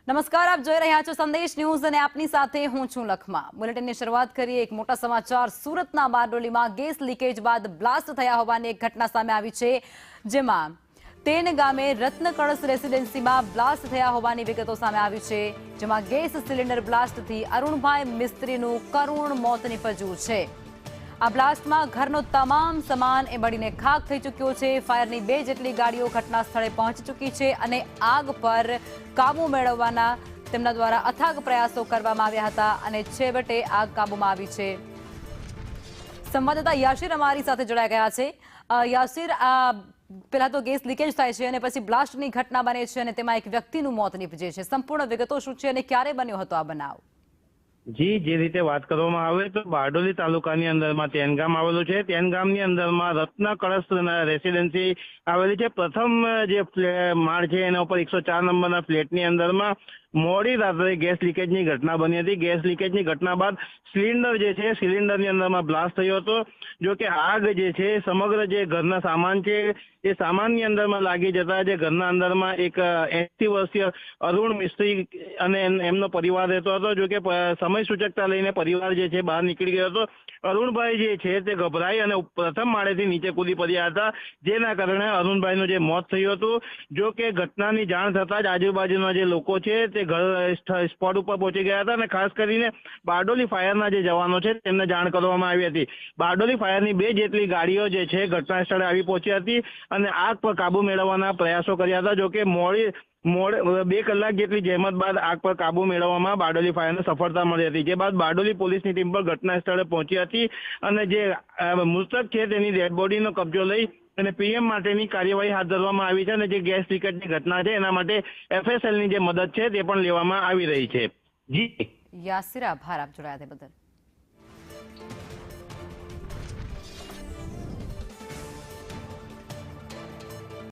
નમસ્કાર, આપ જોઈ રહ્યા છો સંદેશ ન્યૂઝ અને આપની સાથે હું છું લખમા। બુલેટિનની શરૂઆત કરીએ એક મોટા સમાચાર। સુરતના બારડોલીમાં ગેસ લીકેજ બાદ બ્લાસ્ટ થયા હોવાની એક ઘટના સામે આવી છે, જેમાં તેન ગામે રત્નકળશ રેસિડેન્સીમાં બ્લાસ્ટ થયા હોવાની વિગતો સામે આવી છે, જેમાં ગેસ સિલિન્ડર બ્લાસ્ટથી અરુણભાઈ મિસ્ત્રીનું કરુણ મોત નીપજ્યું છે। આ બ્લાસ્ટમાં ઘરનો તમામ સામાન બળીને ખાખ થઈ ચૂક્યો છે। ફાયરની 2 જેટલી ગાડીઓ ઘટના સ્થળે પહોંચી ચૂકી છે અને આગ પર કાબુ મેળવવાના તેમના દ્વારા અથાગ પ્રયાસો કરવામાં આવ્યા હતા અને છેવટે આગ કાબૂમાં આવી છે। સંવાદદાતા યાશિર અમારી સાથે જોડાઈ ગયા છે। યાશિર, પહેલા તો ગેસ લીકેજ થાય છે અને પછી બ્લાસ્ટની ઘટના બને છે અને તેમાં એક વ્યક્તિનું મોત નીપજે છે। સંપૂર્ણ વિગતો શું છે અને ક્યારે બન્યો હતો આ બનાવ? જી, જે રીતે વાત કરવામાં આવે તો બારડોલી તાલુકાની અંદરમાં તેન ગામ આવેલું છે। તેન ગામની અંદરમાં રત્ન કળશ રેસિડેન્સી આવેલી છે। પ્રથમ જે માળ છે એના ઉપર 104 નંબરના ફ્લેટની અંદરમાં મોડી રાત્રે ગેસ લીકેજની ઘટના બની હતી। ગેસ લીકેજની ઘટના બાદ સિલિન્ડર જે છે સિલિન્ડરની અંદરમાં બ્લાસ્ટ થયો હતો। જો કે આગ જે છે સમગ્ર જે ઘરના સામાન છે એ સામાનની અંદરમાં લાગી જતા જે ઘરના અંદરમાં એક 80 વર્ષીય અરુણ મિસ્ત્રી અને એમનો પરિવાર રહેતો હતો। જો કે સમય સૂચકતા લઈને પરિવાર જે છે બહાર નીકળી ગયો હતો। અરુણભાઈ જે છે તે ગભરાઈ અને પ્રથમ માળેથી નીચે કૂદી પડ્યા હતા, જેના કારણે અરુણભાઈનું જે મોત થયું હતું। જો કે ઘટનાની જાણ થતાં જ આજુબાજુના જે લોકો છે તે સ્પોટ ઉપર પહોંચી ગયા હતા અને ખાસ કરીને બારડોલી ફાયરના જે જવાનો છે તેમને જાણ કરવામાં આવી હતી। બારડોલી ફાયરની 2 જેટલી ગાડીઓ જે છે ઘટના સ્થળે આવી પહોંચી હતી અને આગ પર કાબુ મેળવવાના પ્રયાસો કર્યા હતા। જો કે મોડે 2 કલાક જેટલી જહેમત બાદ આગ પર કાબુ મેળવવામાં બારડોલી ફાયરને સફળતા મળી હતી, જે બાદ બારડોલી પોલીસની ટીમ પર ઘટના સ્થળે પહોંચી હતી અને જે મૃતક છે તેની ડેડ બોડીનો કબજો લઈ અને પીએમ માટેની કાર્યવાહી હાથ ધરવામાં આવી છે અને જે ગેસ લીકેજની ઘટના છે એના માટે FSLની જે મદદ છે તે પણ લેવામાં આવી રહી છે। જી યાસિર, આભાર આપ જોડાયા તે બદલ।